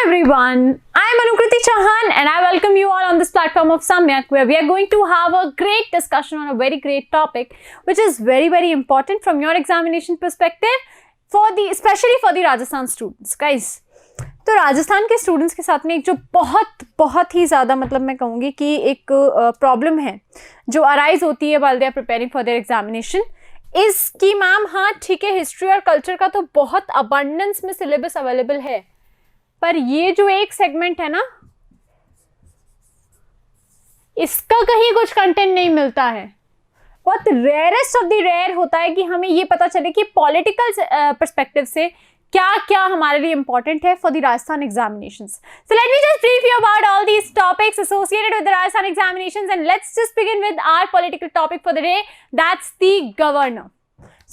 everyone, I am Anukriti Chauhan and I welcome you all on this platform of Samyak, where we are going to have a great discussion on a very great topic which is very important from your examination perspective especially for the Rajasthan students. Guys, तो राजस्थान के students के साथ में एक जो बहुत ही ज़्यादा मतलब मैं कहूँगी कि एक प्रॉब्लम है जो अराइज होती है while they are preparing for their examination इसकी मैम, हाँ ठीक है, हिस्ट्री और कल्चर का तो बहुत अबंडेंस में सिलेबस अवेलेबल है, पर ये जो एक सेगमेंट है ना, इसका कहीं कुछ कंटेंट नहीं मिलता है। बहुत रेयरेस्ट ऑफ द रेयर होता है कि हमें ये पता चले कि पॉलिटिकल पर्सपेक्टिव से क्या क्या हमारे लिए इंपॉर्टेंट है for the Rajasthan examinations. So let me just brief you about all these topics associated with the Rajasthan examinations and let's just begin with our political topic for the day, that's the governor.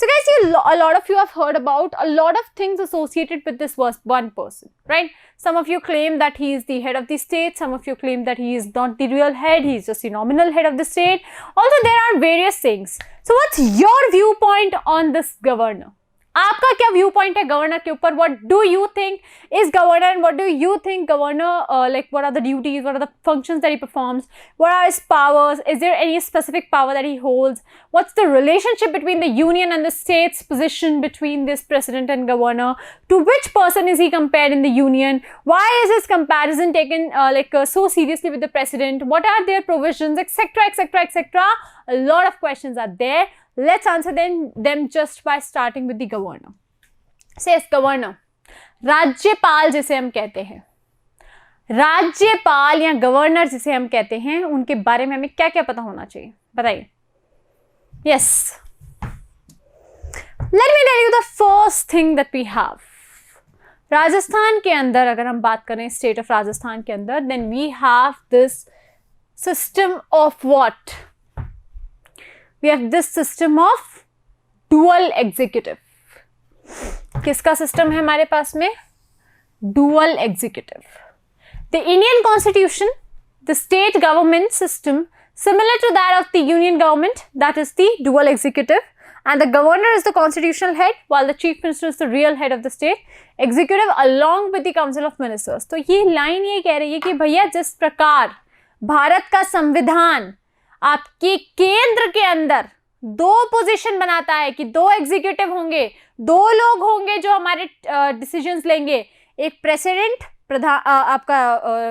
So guys, a lot of you have heard about a lot of things associated with this one person, right? Some of you claim that he is the head of the state. Some of you claim that he is not the real head. He is just the nominal head of the state. Also, there are various things. So what's your viewpoint on this governor? आपका क्या view point है governor के ऊपर? What do you think is governor and what do you think governor, like what are the duties, what are the functions that he performs, what are his powers, is there any specific power that he holds, what's the relationship between the union and the states position between this president and governor, to which person is he compared in the union, why is his comparison taken like so seriously with the president, what are their provisions, etc. A lot of questions are there. Let's answer them just by starting with the governor. Says governor, राज्यपाल जिसे हम कहते हैं, राज्यपाल या governor जिसे हम कहते हैं, उनके बारे में हमें क्या क्या पता होना चाहिए, बताइए. Yes, let me tell you the first thing that we have. Rajasthan के अंदर अगर हम बात करें स्टेट ऑफ राजस्थान के अंदर, then we have this system of what? We have this system of dual executive. किसका सिस्टम है हमारे पास में? Dual executive. The Indian Constitution, the state government system similar to that of the union government, that is the dual executive, and the governor is the constitutional head while the chief minister is the real head of the state executive along with the council of ministers. तो ये line ये कह रही है कि भैया जिस प्रकार भारत का संविधान आपके केंद्र के अंदर दो पोजीशन बनाता है कि दो एग्जीक्यूटिव होंगे, दो लोग होंगे जो हमारे डिसीजंस लेंगे, एक प्रेसिडेंट आपका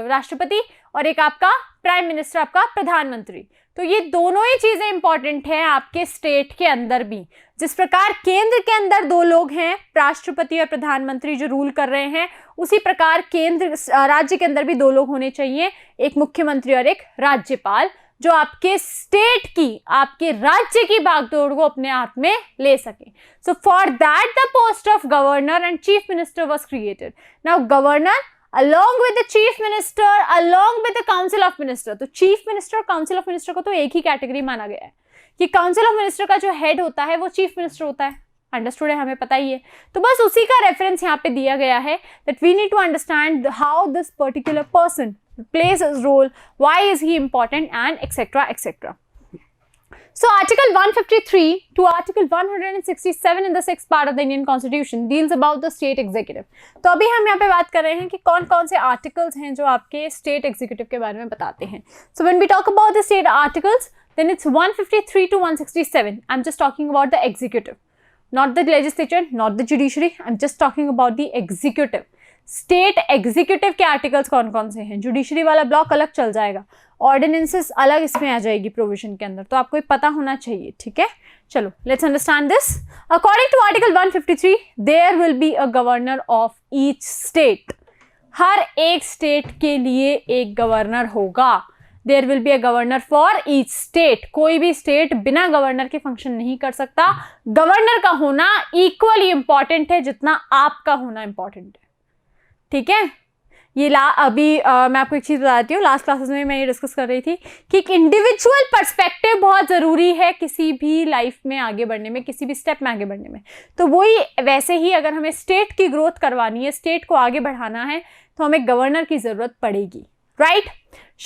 राष्ट्रपति और एक आपका प्राइम मिनिस्टर, आपका प्रधानमंत्री. तो ये दोनों ही चीजें इंपॉर्टेंट हैं आपके स्टेट के अंदर भी. जिस प्रकार केंद्र के अंदर दो लोग हैं, राष्ट्रपति और प्रधानमंत्री जो रूल कर रहे हैं, उसी प्रकार केंद्र राज्य के अंदर भी दो लोग होने चाहिए, एक मुख्यमंत्री और एक राज्यपाल, जो आपके स्टेट की, आपके राज्य की भागदौड़ को अपने हाथ में ले सके. So for that the post of governor and chief minister was created. Now governor along with the chief minister, along with the council of minister. तो chief minister और council of minister को तो एक ही कैटेगरी माना गया है कि council of minister का जो हेड होता है वो chief minister होता है. अंडरस्टूड है, हमें पता ही है. तो बस उसी का रेफरेंस यहाँ पे दिया गया है that we need to understand how this particular person plays his role, why is he important, and etc. So Article 153 to Article 167 in the 6th part of the Indian Constitution deals about the state executive. तो अभी हम यहाँ पे बात कर रहे हैं कि कौन कौन से आर्टिकल्स हैं जो आपके स्टेट एग्जीक्यूटिव के बारे में बताते हैं. So when we talk about the state articles, then it's 153 to 167. I'm just talking about the executive, not the legislature, not the judiciary. I'm just talking about the executive. State executive के articles कौन कौन से हैं? Judiciary वाला block अलग चल जाएगा, ordinances अलग इसमें आ जाएगी प्रोविजन के अंदर, तो आपको ये पता होना चाहिए. ठीक है, चलो let's understand this. According to article 153 there will be a governor of each state. हर एक स्टेट के लिए एक गवर्नर होगा. There will be a governor for each state. कोई भी स्टेट बिना गवर्नर के फंक्शन नहीं कर सकता. गवर्नर का होना इक्वली इंपॉर्टेंट है जितना आपका होना इंपॉर्टेंट है. ठीक है, ये अभी मैं आपको एक चीज़ बताती हूँ. लास्ट क्लासेस में मैं ये डिस्कस कर रही थी कि एक इंडिविजुअल पर्सपेक्टिव बहुत ज़रूरी है किसी भी लाइफ में आगे बढ़ने में, किसी भी स्टेप में आगे बढ़ने में. तो वही वैसे ही अगर हमें स्टेट की ग्रोथ करवानी है, स्टेट को आगे बढ़ाना है, तो हमें गवर्नर की ज़रूरत पड़ेगी. Right,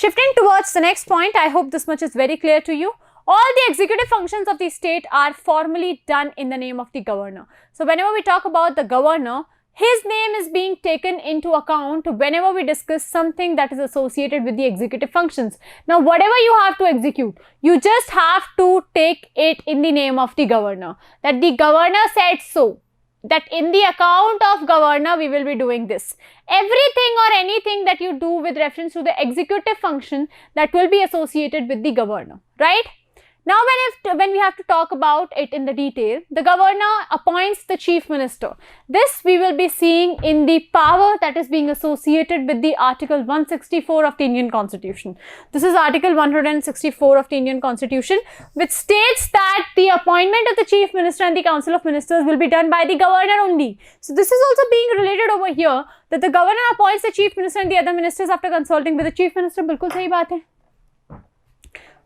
shifting towards the next point, I hope this much is very clear to you. All the executive functions of the state are formally done in the name of the governor. So whenever we talk about the governor, his name is being taken into account whenever we discuss something that is associated with the executive functions. Now, whatever you have to execute, you just have to take it in the name of the governor, that the governor said so, that in the account of governor we will be doing this. Everything or anything that you do with reference to the executive function, that will be associated with the governor, right? Now, when we have to talk about it in the detail, the governor appoints the chief minister. This we will be seeing in the power that is being associated with the Article 164 of the Indian Constitution. This is Article 164 of the Indian Constitution, which states that the appointment of the chief minister and the council of ministers will be done by the governor only. So this is also being related over here, that the governor appoints the chief minister and the other ministers after consulting with the chief minister. बिल्कुल सही बात है,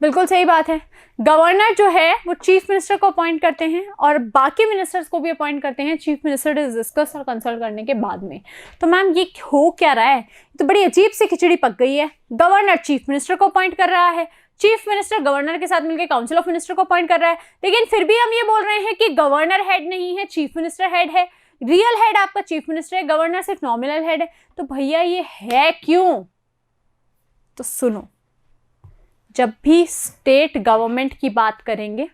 बिल्कुल सही बात है. Governor जो है वो चीफ मिनिस्टर को अपॉइंट करते हैं और बाकी मिनिस्टर्स को भी अपॉइंट करते हैं चीफ मिनिस्टर डिस्कस और कंसल्ट करने के बाद में. तो मैम ये हो क्या रहा है? तो बड़ी अजीब सी खिचड़ी पक गई है. गवर्नर चीफ मिनिस्टर को अपॉइंट कर रहा है, चीफ मिनिस्टर गवर्नर के साथ मिलकर काउंसिल ऑफ मिनिस्टर को अपॉइंट कर रहा है, लेकिन फिर भी हम ये बोल रहे हैं कि गवर्नर हेड नहीं है, चीफ मिनिस्टर हेड है. रियल हेड आपका चीफ मिनिस्टर है, गवर्नर सिर्फ नॉमिनल हेड है. तो भैया ये है क्यों? तो सुनो, जब भी स्टेट गवर्नमेंट की बात करेंगे,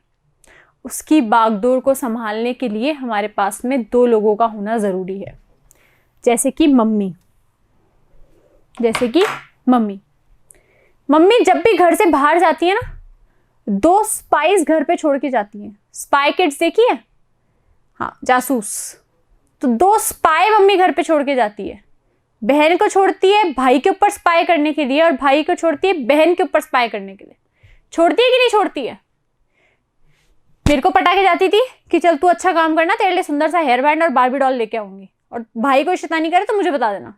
उसकी बागडोर को संभालने के लिए हमारे पास में दो लोगों का होना ज़रूरी है. जैसे कि मम्मी, मम्मी जब भी घर से बाहर जाती है ना, 2 स्पाइस घर पे छोड़ के जाती हैं. स्पाई किड्स देखी है? हाँ, जासूस. तो 2 स्पाई मम्मी घर पे छोड़ के जाती है. बहन को छोड़ती है भाई के ऊपर स्पाई करने के लिए और भाई को छोड़ती है बहन के ऊपर स्पाई करने के लिए. छोड़ती है कि नहीं छोड़ती है? मेरे को पटा के जाती थी कि चल तू अच्छा काम करना, तेरे लिए सुंदर सा हेयर बैंड और बार्बी डॉल लेके आऊंगी, और भाई को शैतानी करे तो मुझे बता देना.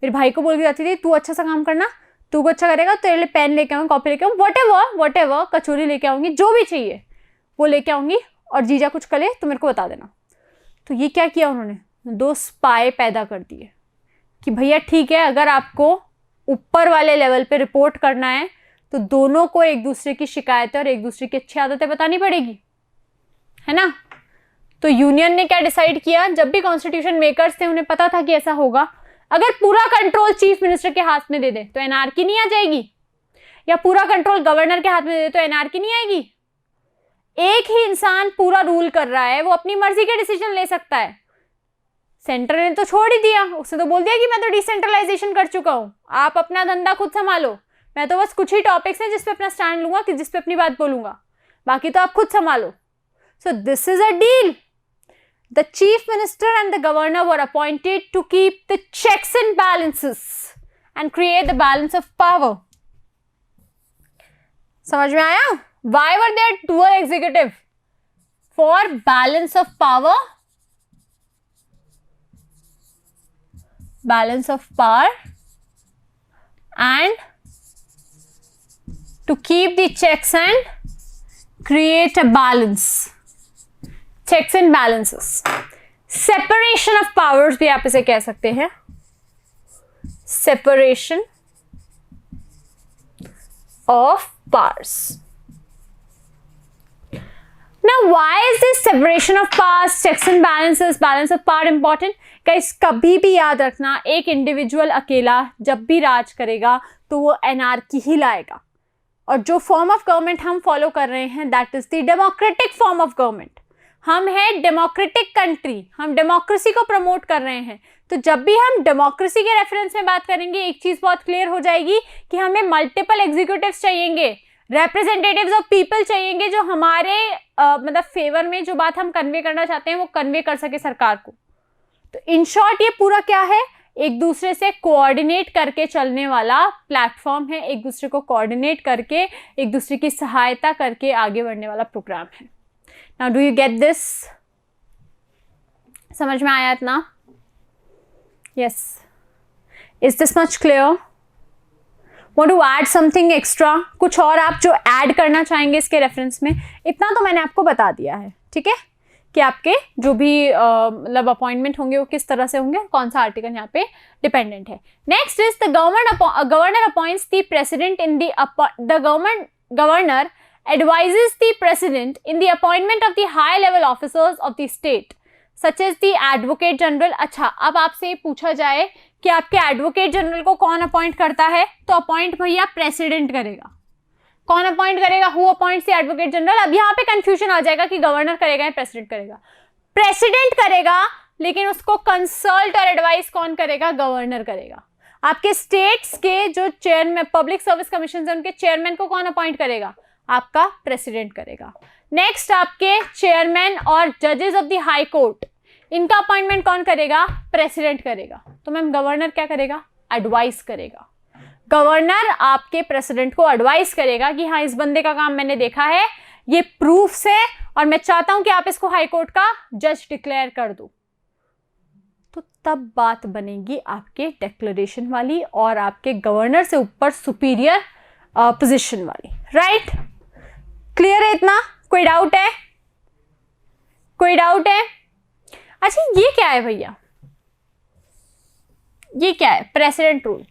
मेरे भाई को बोल के जाती थी तू अच्छा सा काम करना, तू को अच्छा करेगा, तेरे लिए पेन लेके आऊंगी, कॉपी लेके आऊंगी, वट एवर कचौरी लेके आऊंगी, जो भी चाहिए वो लेके आऊंगी, और जीजा कुछ करे तो मेरे को बता देना. तो ये क्या किया उन्होंने? 2 स्पाई पैदा कर दिए कि भैया ठीक है, अगर आपको ऊपर वाले लेवल पे रिपोर्ट करना है तो दोनों को एक दूसरे की शिकायतें और एक दूसरे की अच्छी आदतें बतानी पड़ेगी, है ना. तो यूनियन ने क्या डिसाइड किया? जब भी कॉन्स्टिट्यूशन मेकर्स थे उन्हें पता था कि ऐसा होगा. अगर पूरा कंट्रोल चीफ मिनिस्टर के हाथ में दे दे तो एनआरकी नहीं आ जाएगी, या पूरा कंट्रोल गवर्नर के हाथ में दे दे तो एनआरकी नहीं आएगी. एक ही इंसान पूरा रूल कर रहा है, वो अपनी मर्जी के डिसीजन ले सकता है. सेंटर ने तो छोड़ ही दिया, उसने तो बोल दिया कि मैं तो डिसेंट्रलाइजेशन कर चुका हूं, आप अपना धंधा खुद संभालो, मैं तो बस कुछ ही टॉपिक्स हैं जिस पे अपना स्टैंड लूंगा, कि जिस पे अपनी बात बोलूंगा, बाकी तो आप खुद संभालो. So this is a deal. The chief minister and the governor were appointed to keep the checks and balances and create the balance of power. समझ में आया? Why were there dual executive? For balance of power, balance of power, and to keep the checks and create a balance. Checks and balances. Separation of powers भी आप इसे कह सकते हैं. Separation of powers. Now, why is this separation of powers, checks and balances, balance of power important? Guys, कभी भी याद रखना, एक इंडिविजुअल अकेला जब भी राज करेगा तो वो एनार्की ही लाएगा. और जो फॉर्म ऑफ गवर्नमेंट हम फॉलो कर रहे हैं, that is the democratic form of government. हम है डेमोक्रेटिक कंट्री, हम डेमोक्रेसी को प्रमोट कर रहे हैं. तो जब भी हम डेमोक्रेसी के रेफरेंस में बात करेंगे, एक चीज बहुत क्लियर हो जाएगी कि हमें मल्टीपल एग्जीक्यूटिव्स चाहिएंगे, रिप्रेजेंटेटिव्स ऑफ पीपल चाहिएंगे, जो हमारे मतलब फेवर में जो बात हम कन्वे करना चाहते हैं वो कन्वे कर सके सरकार को. तो इन शॉर्ट ये पूरा क्या है? एक दूसरे से कोऑर्डिनेट करके चलने वाला प्लेटफॉर्म है, एक दूसरे को कोऑर्डिनेट करके, एक दूसरे की सहायता करके आगे बढ़ने वाला प्रोग्राम है. Now do you get this? समझ में आया इतना? Yes. Is this much clear? Want to add something extra? कुछ और आप जो ऐड करना चाहेंगे इसके रेफरेंस में? इतना तो मैंने आपको बता दिया है, ठीक है, कि आपके जो भी मतलब अपॉइंटमेंट होंगे वो किस तरह से होंगे, कौन सा आर्टिकल यहाँ पे डिपेंडेंट है. Next is the governor appoints the president in the governor advises the president in the appointment of the high level officers of the state. Such as the advocate general. अच्छा, अब आपसे पूछा जाए कि आपके एडवोकेट जनरल को कौन appoint करता है, तो अपॉइंट भैया प्रेसिडेंट करेगा। कौन अपॉइंट करेगा? Who appoints the advocate general. अब यहाँ पे कंफ्यूजन आ जाएगा कि गवर्नर करेगा या प्रेसिडेंट करेगा। प्रेसिडेंट करेगा, लेकिन उसको कंसल्ट और एडवाइस कौन करेगा? गवर्नर करेगा। आपके स्टेट्स के जो चेयरमैन, पब्लिक सर्विस कमीशन है, उनके चेयरमैन को कौन अपॉइंट करेगा? आपका प्रेसिडेंट करेगा। नेक्स्ट, आपके चेयरमैन और जजेस ऑफ द हाई कोर्ट, इनका अपॉइंटमेंट कौन करेगा? प्रेसिडेंट करेगा। तो मैम गवर्नर क्या करेगा? एडवाइस करेगा। गवर्नर आपके प्रेसिडेंट को एडवाइस करेगा कि हाँ, इस बंदे का काम मैंने देखा है, ये प्रूफ्स है, और मैं चाहता हूं कि आप इसको हाई कोर्ट का जज डिक्लेयर कर दो। तो तब बात बनेगी आपके डिक्लेरेशन वाली और आपके गवर्नर से ऊपर सुपीरियर पोजीशन वाली। राइट? क्लियर है इतना? कोई डाउट है? कोई डाउट है? अच्छा, ये क्या है भैया? ये क्या है? President rule.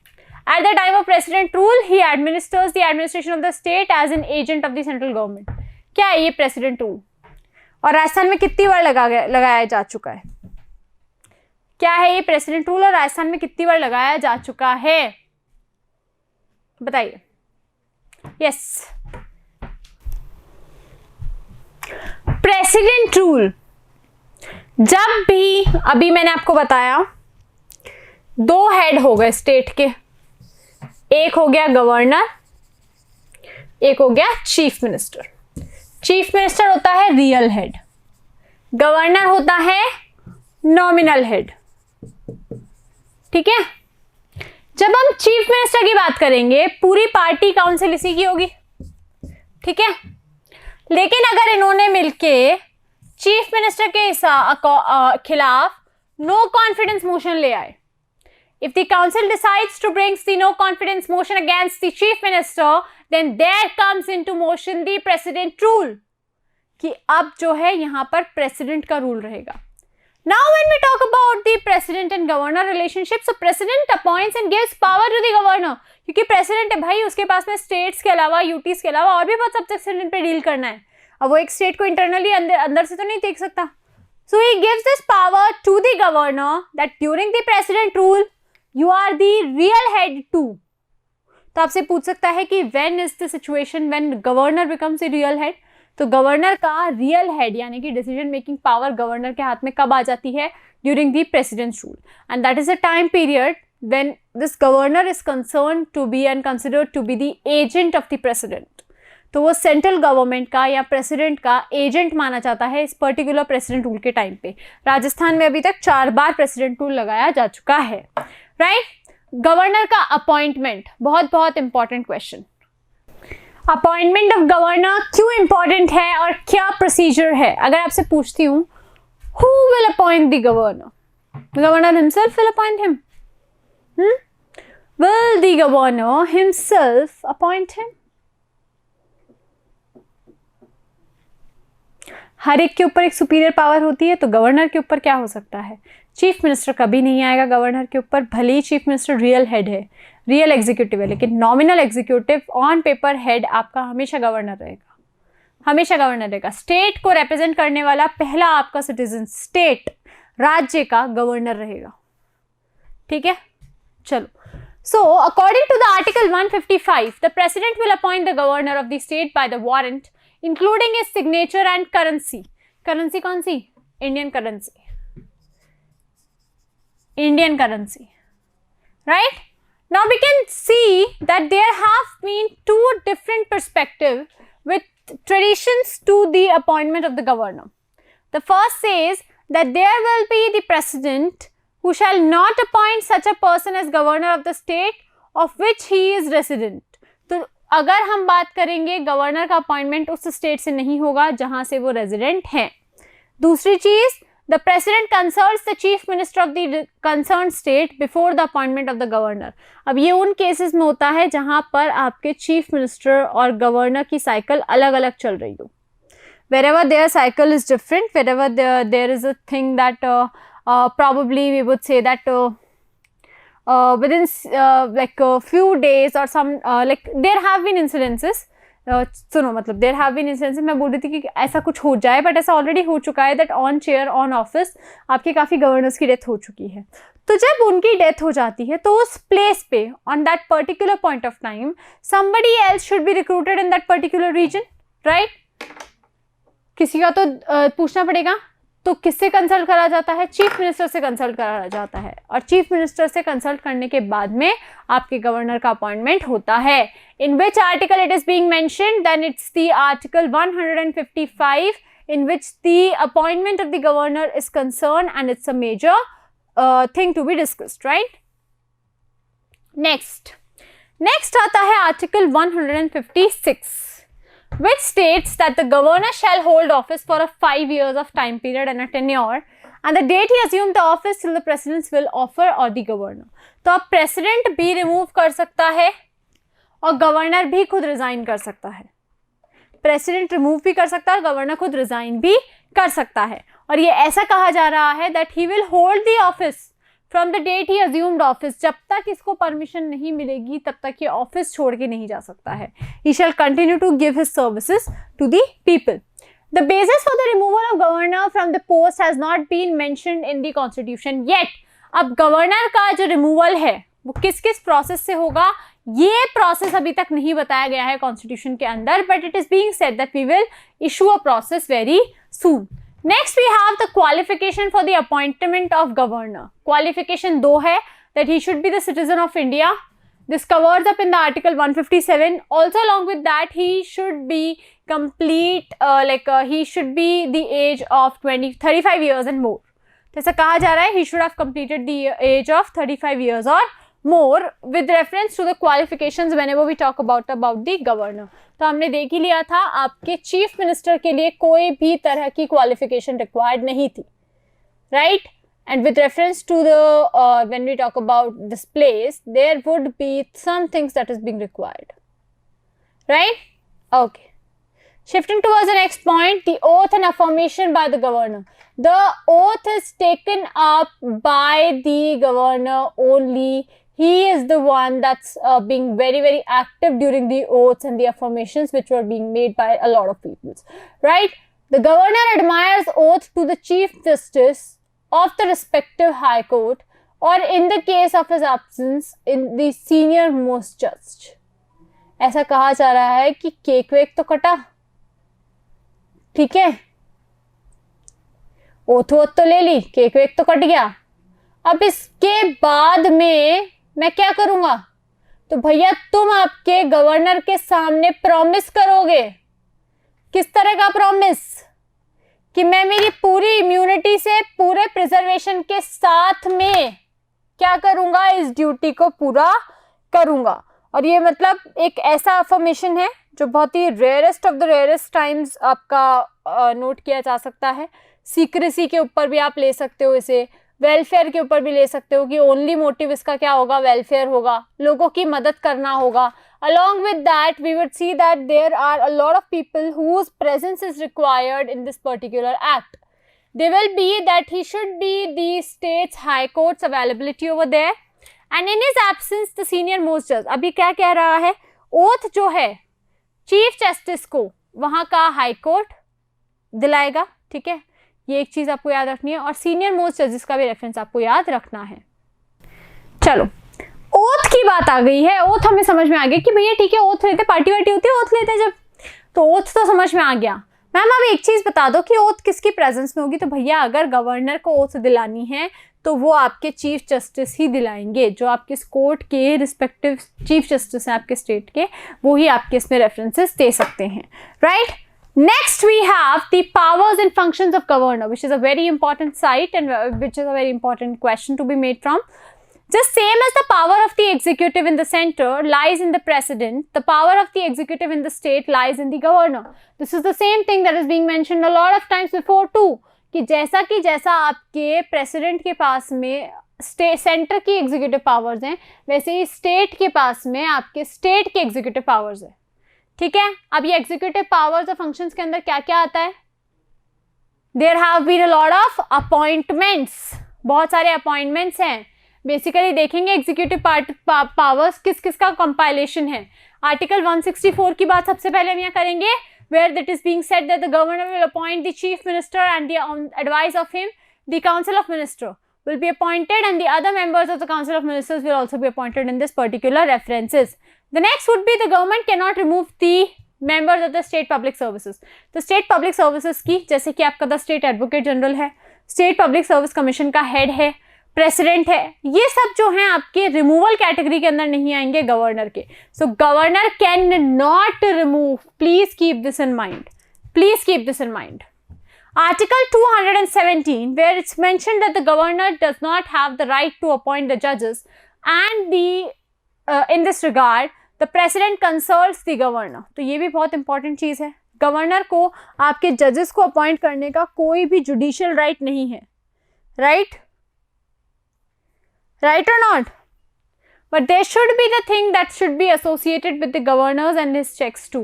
At the time of president rule, he administers the administration of the state as an agent of the central government. क्या है ये प्रेसिडेंट रूल? और राजस्थान में कितनी बार लगाया जा चुका है? क्या है ये प्रेसिडेंट रूल और राजस्थान में कितनी बार लगाया जा चुका है? बताइए। यस, प्रेसिडेंट रूल जब भी, अभी मैंने आपको बताया, दो हेड हो गए स्टेट के, एक हो गया गवर्नर, एक हो गया चीफ मिनिस्टर। चीफ मिनिस्टर होता है रियल हेड, गवर्नर होता है नॉमिनल हेड। ठीक है? जब हम चीफ मिनिस्टर की बात करेंगे, पूरी पार्टी काउंसिल इसी की होगी। ठीक है? लेकिन अगर इन्होंने मिलके चीफ मिनिस्टर के खिलाफ नो कॉन्फिडेंस मोशन ले आए, if the council decides to bring the no confidence motion against the chief minister, then there comes into motion the president rule, कि अब जो है यहां पर प्रेसिडेंट का रूल रहेगा। Now when we talk about the president and governor relationship, so president appoints and gives power to the governor, क्योंकि president है भाई, उसके पास में स्टेट्स के अलावा, यूटीज के अलावा और भी बहुत सब्जेक्ट्स पे डील करना है। अब वो एक स्टेट को इंटरनली अंदर से तो नहीं देख सकता। So he gives this power to the governor that during the president rule you are the real head too. तो आपसे पूछ सकता है कि when is the situation when governor becomes the real head? तो गवर्नर का रियल हेड यानी कि डिसीजन मेकिंग पावर गवर्नर के हाथ में कब आ जाती है? During the president's rule, and that is a time period when this governor is concern to be and considered to be the agent of the president. तो वो सेंट्रल गवर्नमेंट का या प्रेसिडेंट का एजेंट माना जाता है इस पर्टिकुलर प्रेसिडेंट रूल के टाइम पे। राजस्थान में अभी तक 4 बार प्रेसिडेंट रूल लगाया जा चुका है। राइट? गवर्नर का अपॉइंटमेंट बहुत बहुत important question. Appointment of governor क्यों इंपॉर्टेंट है और क्या प्रोसीजर है? अगर आपसे पूछती हूँ, who will appoint the governor? Governor himself will appoint him? Will the governor himself appoint him? हर एक के ऊपर एक सुपीरियर पावर होती है, तो गवर्नर के ऊपर क्या हो सकता है? चीफ मिनिस्टर कभी नहीं आएगा गवर्नर के ऊपर, भले ही चीफ मिनिस्टर रियल हेड है, रियल एग्जीक्यूटिव है, लेकिन nominal executive on paper head आपका हमेशा गवर्नर रहेगा, हमेशा गवर्नर रहेगा। स्टेट को रिप्रेजेंट करने वाला पहला आपका सिटीजन, स्टेट राज्य का गवर्नर रहेगा। ठीक है? चलो, so according to the article 155, the president will appoint the governor of the state by the warrant including his signature and currency. Currency कौन सी? Indian currency, Indian currency. Right? Now we can see that there have been 2 different perspectives with traditions to the appointment of the governor. The first says that there will be the president who shall not appoint such a person as governor of the state of which he is resident. तो अगर हम बात करेंगे governor का appointment उस state से नहीं होगा जहां से वो रेजिडेंट हैं। दूसरी चीज, the president consults the chief minister of the concerned state before the appointment of the governor. अब ये उन केसेस में होता है जहां पर आपके चीफ मिनिस्टर और गवर्नर की साइकिल अलग अलग चल रही हो। Wherever their cycle is different, wherever there is a thing that probably we would say that within like a few days or some like there have been incidences सुनो, मतलब there have been instances, मैं बोल रही थी कि ऐसा कुछ हो जाए, बट ऐसा ऑलरेडी हो चुका है that on chair on office आपके काफ़ी गवर्नर्स की डेथ हो चुकी है। तो जब उनकी डेथ हो जाती है तो उस प्लेस पे on that particular point of time somebody else should be recruited in that particular region, right? किसी का तो पूछना पड़ेगा, तो किससे कंसल्ट करा जाता है? चीफ मिनिस्टर से कंसल्ट करा जाता है, और चीफ मिनिस्टर से कंसल्ट करने के बाद में आपके गवर्नर का अपॉइंटमेंट होता है। In which article it is being mentioned? Then it's the article 155 in which the appointment of the governor is concerned, and it's a major thing to be discussed, right? Next आता है article 156, which states that the governor shall hold office for a 5 years of time period and a tenure, and the date he assumed the office till the president's will offer or the governor. तो अब president भी remove कर सकता है और governor भी खुद resign कर सकता है। प्रेसिडेंट रिमूव भी कर सकता है, गवर्नर खुद रिजाइन भी कर सकता है। और ये ऐसा कहा जा रहा है that he will hold the office from the date he assumed office. जब तक इसको परमिशन नहीं मिलेगी तब तक ये ऑफिस छोड़ के नहीं जा सकता है। He shall continue to give his services to the people. The basis for the removal of governor from the post has not been mentioned in the constitution yet. अब गवर्नर का जो रिमूवल है वो किस किस प्रोसेस से होगा, ये प्रोसेस अभी तक नहीं बताया गया है कॉन्स्टिट्यूशन के अंदर, but it is being said that we will issue a process very soon. Next we have the qualification for the appointment of governor. Qualification 2 है, that he should be the citizen of India. This covers up in the article 157. Also along with that, he should be complete, he should be the age of 35 years and more. जैसा कहा जा रहा है, he should have completed the age of 35 years or more with reference to the qualifications whenever we talk about the governor. तो हमने देख ही लिया था, आपके चीफ मिनिस्टर के लिए कोई भी तरह की क्वालिफिकेशन रिक्वायर्ड नहीं थी, right? And with reference to the when we talk about this place, there would be some things that is being required, right? Okay. Shifting towards the next point, the oath and affirmation by the governor. The oath is taken up by the governor only. He is the one that's being very, very active during the oaths and the affirmations which were being made by a lot of people, right? The governor admires oath to the chief justice of the respective high court, or in the case of his absence, in the senior most judge. ऐसा कहा जा रहा है कि cake वेक तो कटा, ठीक है, ओथ वोथ तो ले ली, केक वेक तो कट गया। अब इसके बाद में मैं क्या करूंगा? तो भैया तुम आपके गवर्नर के सामने प्रॉमिस करोगे। किस तरह का प्रॉमिस? कि मैं मेरी पूरी इम्यूनिटी से पूरे प्रिजर्वेशन के साथ में क्या करूंगा, इस ड्यूटी को पूरा करूंगा। और ये मतलब एक ऐसा अफर्मेशन है जो बहुत ही rarest of the rarest times आपका नोट किया जा सकता है। सीक्रेसी के ऊपर भी आप ले सकते हो इसे, वेलफेयर के ऊपर भी ले सकते हो कि ओनली मोटिव इसका क्या होगा, वेलफेयर होगा, लोगों की मदद करना होगा। Along with that, we would see that there are a lot of people whose presence is required in this particular act. They will be that he should be the state's high court's availability over there, and in his absence, the senior most judge. अभी क्या कह रहा है? Oath जो है chief justice को वहाँ का हाई कोर्ट दिलाएगा, ठीक है, ये एक चीज आपको याद रखनी है, और सीनियर मोस्ट जजेस का भी रेफरेंस आपको याद रखना है। चलो, ओथ की बात आ गई है। ओथ हमें समझ में आ गया कि भैया ठीक है, ओथ लेते, पार्टी वार्टी होती है, ओथ लेते हैं जब, तो ओथ तो समझ में आ गया। मैम अब एक चीज बता दो कि ओथ किसकी प्रेजेंस में होगी? तो भैया अगर गवर्नर को ओथ दिलानी है तो वो आपके चीफ जस्टिस ही दिलाएंगे, जो आपके कोर्ट के रिस्पेक्टिव चीफ जस्टिस हैं आपके स्टेट के, वो ही आपके इसमें रेफरेंसेस दे सकते हैं, right? Next we have the powers and functions of governor, which is a very important site and which is a very important question to be made from. Just same as the power of the executive in the center lies in the president, the power of the executive in the state lies in the governor. This is the same thing that is being mentioned a lot of times before too, कि जैसा आपके president के पास में centre की executive powers हैं, वैसे ही state के पास में आपके स्टेट की एग्जीक्यूटिव पावर्स है, ठीक है। अब ये एग्जीक्यूटिव पावर्स और फंक्शंस के अंदर क्या क्या आता है? There have been a lot of appointments, बहुत सारे अपॉइंटमेंट्स हैं बेसिकली देखेंगे एग्जीक्यूटिव पावर्स किस किस का कंपाइलेशन है। आर्टिकल 164 की बात सबसे पहले हम यहाँ करेंगे, where that is being said that the governor will appoint the chief minister and the advice of him the council of minister will be appointed and the other members of the council of ministers will also be appointed in this particular references. The next would be the government cannot remove the members of the state public services. तो state public services की जैसे कि आपका the state advocate general है, state public service commission का head है, president है, ये सब जो हैं आपके रिमूवल कैटेगरी के अंदर नहीं आएंगे गवर्नर के। So governor cannot remove, please keep this in mind, please keep this in mind. Article 217 where it's mentioned that the governor does not have the right to appoint the judges and in this regard the president consults the governor। तो ये भी बहुत important चीज है, governor को आपके जजेस को अपॉइंट करने का कोई भी जुडिशियल राइट नहीं है, right right or not? But there should be the thing that should be associated with the governors and his checks too.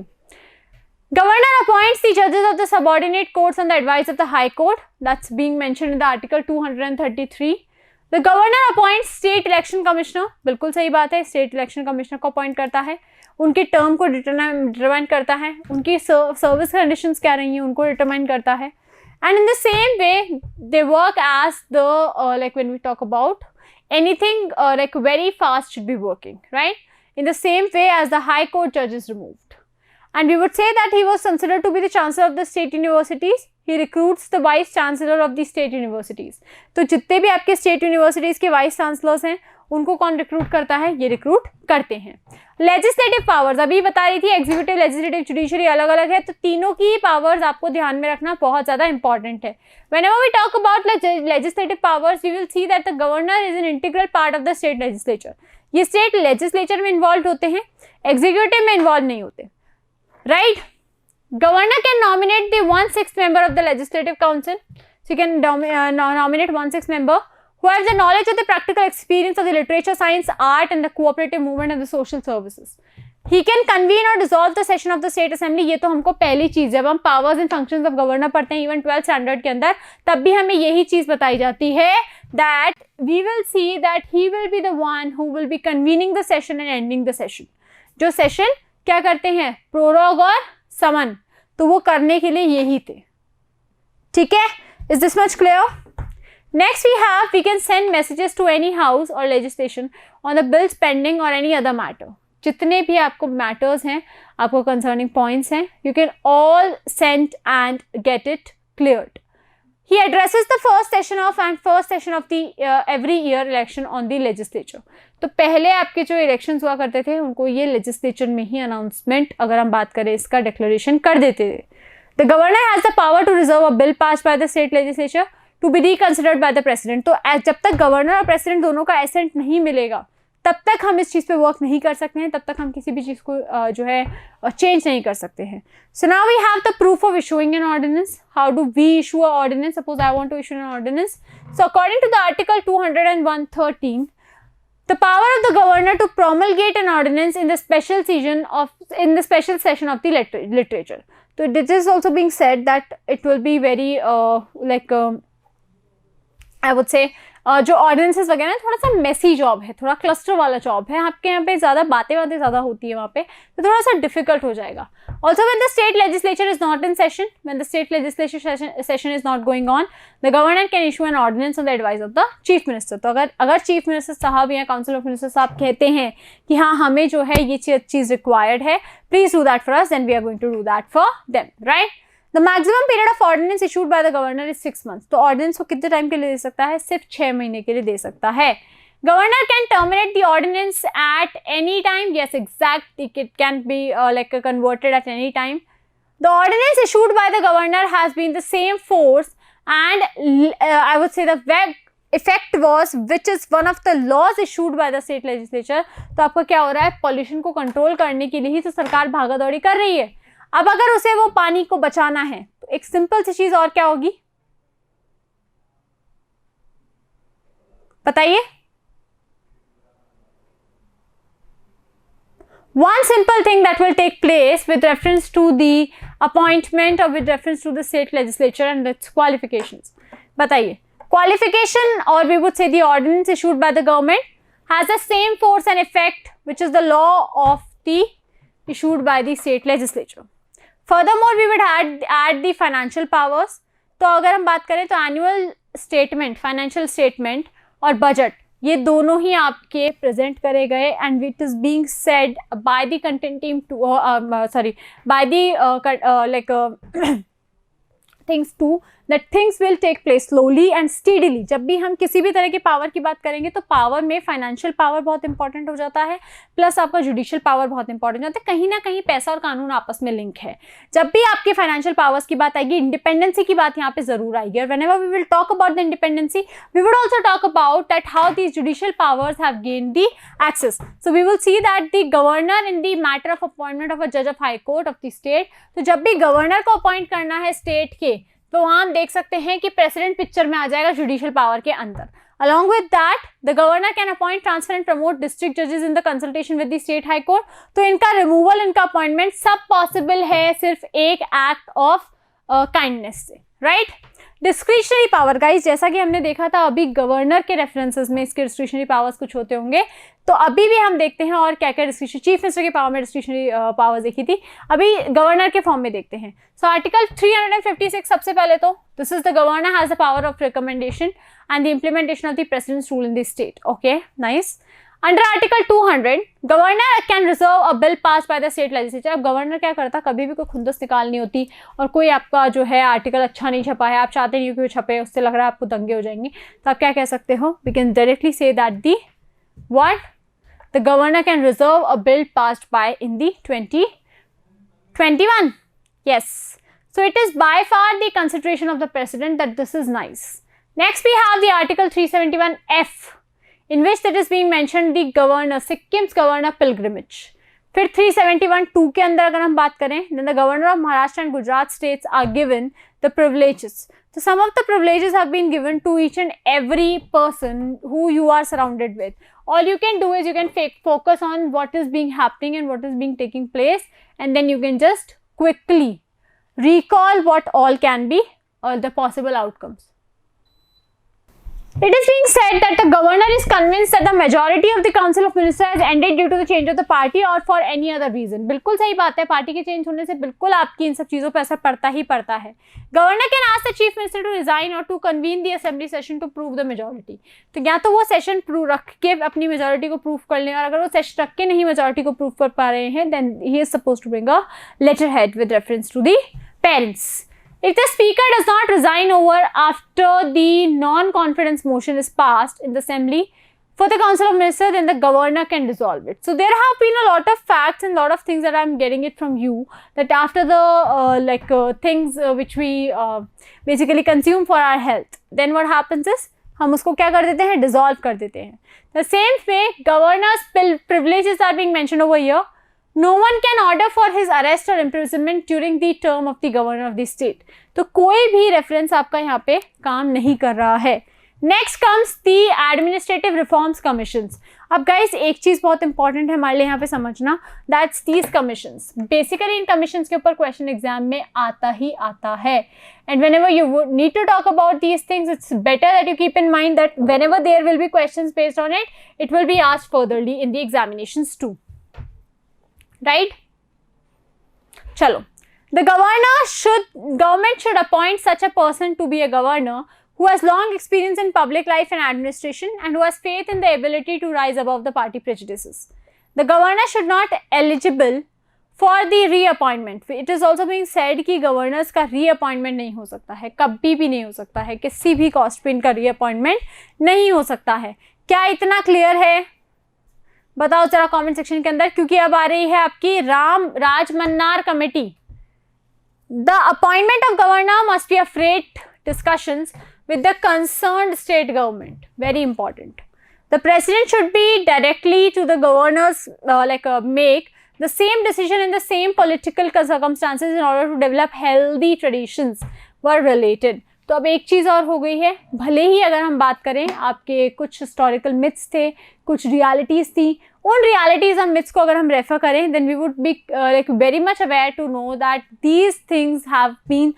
Governor appoints the judges of the subordinate courts on the advice of the High Court. That's being mentioned in the Article 233. The governor appoints state election commissioner. बिल्कुल सही बात है, state election commissioner को appoint करता है, उनके term को determine करता है, उनकी service conditions क्या रही हैं उनको determine करता है, and in the same way they work as the like when we talk about anything like very fast should be working, right? In the same way as the High Court judge is removed. And we would say that he was considered to be the chancellor of the state universities. He recruits the vice chancellor of the state universities. तो जितने भी आपके state universities के vice chancellors हैं, उनको कौन recruit करता है? ये रिक्रूट करते हैं। लेजिस्लेटिव पावर्स अभी बता रही थी, एग्जीक्यूटिव, लेजिस्लेटिव, जुडिशरी अलग अलग है, तो तीनों की पावर्स आपको ध्यान में रखना बहुत ज्यादा इंपॉर्टेंट है। Whenever we talk about legislative powers, we will see that the governor is an integral part of the state legislature. ये स्टेट लेजिस्लेचर में इन्वॉल्व होते हैं, एग्जीक्यूटिव में इन्वॉल्व नहीं होते, right? Governor can nominate the 1/6 member of the legislative council. So you can nominate 1/6 member who has the knowledge of the practical experience of the literature, science, art and the cooperative movement and the social services. He can convene or dissolve the session of the state assembly. ये तो हमको पहली चीज है, जब हम powers and functions of governor पढ़ते हैं इवन 12th standard के अंदर, तब भी हमें यही चीज बताई जाती है that we will see that he will be the one who will be convening the session and ending the session. जो session क्या करते हैं, prorogue और summon, तो वो करने के लिए यही थे, ठीक है? Is this much clear? Next we can send messages to any house or legislation on the bills pending or any other matter. जितने भी आपको matters हैं, आपको concerning points हैं, you can all send and get it cleared. He addresses the first session of the every year election on the legislature. तो पहले आपके जो इलेक्शंस हुआ करते थे उनको ये लेजिस्लेचर में ही अनाउंसमेंट, अगर हम बात करें इसका, डिक्लेरेशन कर देते थे। The governor has the power to reserve a bill pass by the state legislature to be reconsidered by the president. तो जब तक गवर्नर और प्रेसिडेंट दोनों का एसेंट नहीं मिलेगा तब तक हम इस चीज़ पे वर्क नहीं कर सकते हैं, तब तक हम किसी भी चीज़ को जो है चेंज नहीं कर सकते हैं। So now we have the proof of issuing an ordinance. How do we issue a ordinance? Suppose I want to issue an ordinance. So according to the article 213 the power of the governor to promulgate an ordinance in the special session of the literature. So it is also being said that it will be very I would say जो ordinances वगैरह थोड़ा सा Messi job है, थोड़ा cluster वाला job है, आपके यहाँ पे ज़्यादा बातें ज़्यादा होती है वहाँ पे, तो थोड़ा सा डिफिकल्ट हो जाएगा। Also when the state legislature is not in session, when the state legislature session is not going on, the governor can issue an ordinance on the advice of the chief minister. तो अगर chief minister साहब या council of minister साहब कहते हैं कि हाँ हमें जो है ये चीज़ रिक्वायर्ड है, please do that for us, then we are going to do that for them, right? The maximum period of ordinance issued by the governor is 6 months. तो ordinance को कितने टाइम के लिए दे सकता है? सिर्फ 6 महीने के लिए दे सकता है। Governor can terminate the ordinance at any time. Yes, exactly. It can be converted at any time. The ordinance issued by the governor has been the same force, and I would say the effect was, which is one of the laws issued by the state legislature. तो आपका क्या हो रहा है? Pollution को control करने के लिए ही तो सरकार भागा दौड़ी कर रही है। अब अगर उसे वो पानी को बचाना है तो एक सिंपल सी चीज और क्या होगी बताइए? One simple thing that will take place with reference to the appointment or with reference to the state legislature and its qualifications. बताइए, Qualification, or we would say the ordinance issued by the government, has the same force and effect which is the law of the issued by the state legislature. Furthermore, we would add the financial powers. तो अगर हम बात करें तो annual statement, financial statement और budget, ये दोनों ही आपके प्रेजेंट करे गए, and it is being said by the content team to by the things too, that things will take place slowly and steadily. जब भी हम किसी भी तरह की पावर की बात करेंगे तो पावर में फाइनेंशियल पावर बहुत इंपॉर्टेंट हो जाता है, प्लस आपका जुडिशियल पावर बहुत इंपॉर्टेंट हो जाता है. कहीं ना कहीं पैसा और कानून आपस में लिंक है. जब भी आपके फाइनेंशियल पावर्स की बात आएगी, इंडिपेंडेंसी की बात यहाँ पे जरूर आएगी. और whenever we will talk about the independency, we would also talk about that how these judicial powers have gained the access. So we will see that the governor in the matter of appointment of a judge of high court of the state, तो जब भी governor को appoint करना है state के, तो वहां हम देख सकते हैं कि प्रेसिडेंट पिक्चर में आ जाएगा जुडिशियल पावर के अंदर. Along with that, the governor can appoint, transfer and promote district judges in the consultation with the state high court. तो इनका रिमूवल, इनका अपॉइंटमेंट सब पॉसिबल है सिर्फ एक एक्ट ऑफ काइंडनेस से, राइट. डिस्क्रिशनरी पावर गाइस, जैसा कि हमने देखा था अभी गवर्नर के रेफरेंसेस में इसके डिस्क्रिशनरी पावर्स कुछ होते होंगे, तो अभी भी हम देखते हैं और क्या क्या डिस्क्रिशनरी, चीफ मिनिस्टर के पावर में डिस्क्रिशनरी पावर्स देखी थी, अभी गवर्नर के फॉर्म में देखते हैं. सो आर्टिकल 356 सबसे पहले तो this is the governor has the power of recommendation and the implementation of the president's rule in the state. Okay, nice. Under article 200 governor can reserve a bill pass by the state legislature. अब governor क्या करता, कभी भी कोई खुंदस निकालनी होती और कोई आपका जो है आर्टिकल अच्छा नहीं छपा है, आप चाहते नहीं हो कि वो छपे, उससे लग रहा है आपको दंगे हो जाएंगे, तो आप क्या कह सकते हो, we can directly say that the what the governor can reserve a bill passed by in the 2021. Yes. So it is by far the consideration of the president that this is nice. Next we have the article 371F, in which that is being mentioned the governor, Sikkim's governor pilgrimage. फिर 371(2) के अंदर अगर हम बात करें, then the governor of Maharashtra and Gujarat states are given the privileges. So some of the privileges have been given to each and every person who you are surrounded with. All you can do is you can focus on what is being happening and what is being taking place, and then you can just quickly recall what all can be the possible outcomes. It is being said that the governor is convinced that the majority of the council of ministers has ended due to the change of the party or for any other reason. बिल्कुल सही बात है, party के change होने से बिल्कुल आपकी इन सब चीजों पर असर पड़ता ही पड़ता है. Governor can ask the chief minister to resign और to convene the assembly session to prove the majority. तो या तो वो सेशन रख के अपनी मेजोरिटी को प्रूव कर लें, और अगर वो सेशन रख के नहीं मेजोरिटी को प्रूव कर पा रहे हैं, then he is suppose to bring a letter head with reference to the parents. If the speaker does not resign over after the non-confidence motion is passed in the assembly for the council of ministers, then the governor can dissolve it. So there have been a lot of facts and a lot of things that I'm getting it from you, that after the things which we basically consume for our health, then what happens is हम उसको क्या कर देते हैं, dissolve कर देते हैं. The same way governor's privileges are being mentioned over here. No one can order for his arrest or imprisonment during the term of the governor of the state. तो कोई भी रेफरेंस आपका यहाँ पे काम नहीं कर रहा है. Next comes the administrative reforms commissions. अब गाइस एक चीज बहुत इंपॉर्टेंट है हमारे लिए यहाँ पे समझना, दैट्स दीज कमीशंस. बेसिकली इन कमीशंस के ऊपर क्वेश्चन एग्जाम में आता ही आता है, and whenever you need to talk about these things, it's better that you keep in mind that whenever there will be questions based on it, it will be asked furtherly in the examinations too. Right? Chalo. The government should appoint such a person to be a governor who has long experience in public life and administration and who has faith in the ability to rise above the party prejudices. The governor should not eligible for the reappointment. It is also being said कि governors का reappointment नहीं हो सकता है, कभी भी नहीं हो सकता है, किसी भी cost पे इनका reappointment नहीं हो सकता है. क्या इतना clear है? बताओ जरा कमेंट सेक्शन के अंदर, क्योंकि अब आ रही है आपकी Rajamannar committee. The appointment of governor must be a freight discussions with the concerned state government. Very important. The president should be directly to the governor's make the same decision in the same political circumstances in order to develop healthy traditions were related. तो अब एक चीज़ और हो गई है, भले ही अगर हम बात करें आपके कुछ हिस्टोरिकल मिथ्स थे, कुछ रियलिटीज़ थी, उन रियलिटीज़ और मिथ्स को अगर हम रेफर करें, then we would be like very much aware to know that these things have been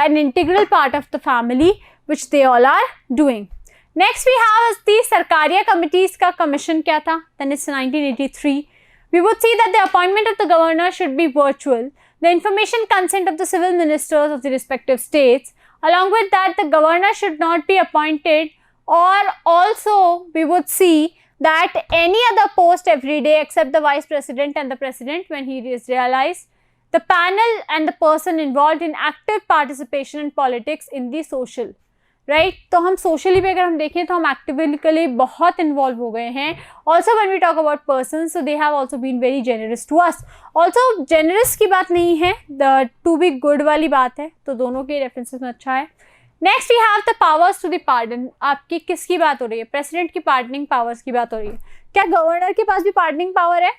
an integral part of the family which they all are doing. Next we have the Sarkaria committees का commission क्या था? Then it's 1983. We would see that the appointment of the governor should be virtual. The information consent of the civil ministers of the respective states. Along with that, the governor should not be appointed, or also we would see that any other post every day except the vice president and the president when he is realized. The panel and the person involved in active participation in politics in the social. Right तो हम socially भी अगर हम देखें तो हम actively बहुत involve हो गए हैं. Also when we talk about person so they have also been very generous to us. Also generous की बात नहीं है, द टू बी गुड वाली बात है, तो दोनों के रेफरेंसेस में अच्छा है. Next we have the powers to the pardon. आपकी किसकी बात हो रही है? प्रेसिडेंट की पार्डनिंग पावर्स की बात हो रही है. क्या गवर्नर के पास भी पार्डनिंग पावर है?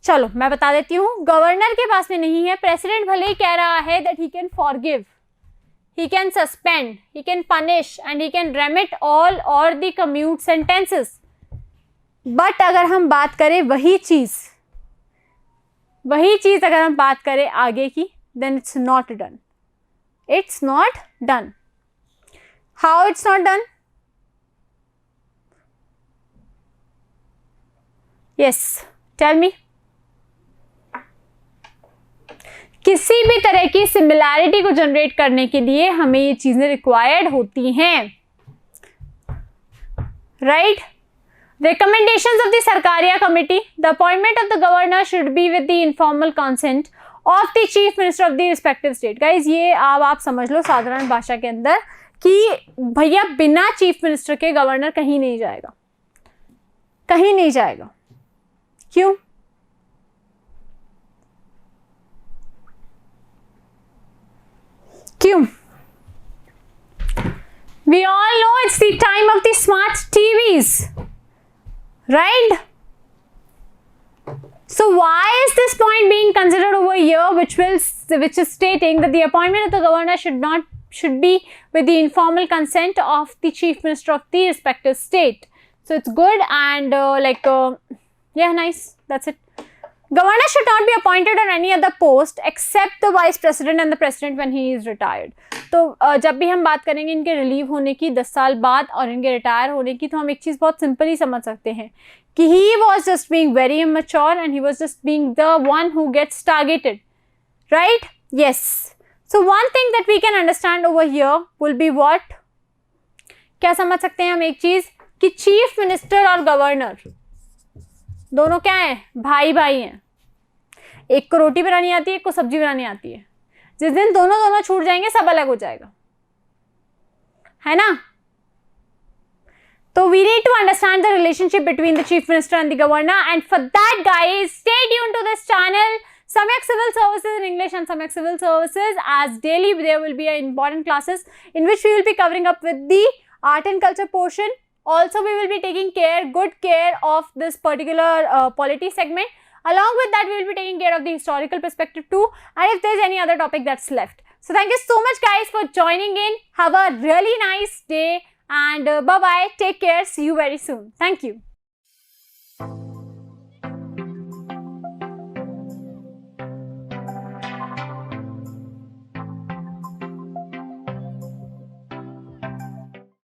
चलो मैं बता देती हूँ, गवर्नर के पास में नहीं है. प्रेसिडेंट भले ही कह रहा है that he can forgive, he can suspend, he can punish and he can remit all or the commute sentences. But अगर हम बात करें वही चीज अगर हम बात करें आगे की, then it's not done. It's not done. How it's not done? Yes, tell me. किसी भी तरह की सिमिलैरिटी को जनरेट करने के लिए हमें ये चीजें रिक्वायर्ड होती हैं. Right. Recommendations of the Sarkaria committee. The appointment of the governor should be with the informal consent of the chief minister of the respective state. Guys ये आप समझ लो साधारण भाषा के अंदर कि भैया बिना चीफ मिनिस्टर के गवर्नर कहीं नहीं जाएगा, कहीं नहीं जाएगा. क्यों? क्यों? We all know it's the time of the smart TVs, right? So why is this point being considered over here, which is stating that the appointment of the governor should be with the informal consent of the chief minister of the respective state. So it's good and yeah, nice. That's it. Governor should not be appointed on any other post except the vice president and the president when he is retired. तो जब भी हम बात करेंगे इनके relieve होने की 10 साल बाद और इनके रिटायर होने की, तो हम एक चीज़ बहुत सिंपल ही समझ सकते हैं कि he was just being very immature and he was just being the one who gets targeted, right? Yes. So one thing that we can understand over here will be what? क्या समझ सकते हैं हम एक चीज़ कि चीफ मिनिस्टर और governor दोनों क्या है? भाई भाई हैं. एक को रोटी बनानी आती है, एक को सब्जी बनानी आती है. जिस दिन दोनों छूट जाएंगे सब अलग हो जाएगा, है ना? तो we need to understand the relationship between the chief minister and the governor, and for that guys stay tuned to this channel Samyak Civil Services in English and Samyak Civil Services, as daily there will be important classes in which we will be covering up with the art and culture portion. Also, we will be taking good care of this particular polity segment. Along with that, we will be taking care of the historical perspective too, and if there is any other topic that's left. So, thank you so much guys for joining in. Have a really nice day and bye-bye. Take care. See you very soon. Thank you.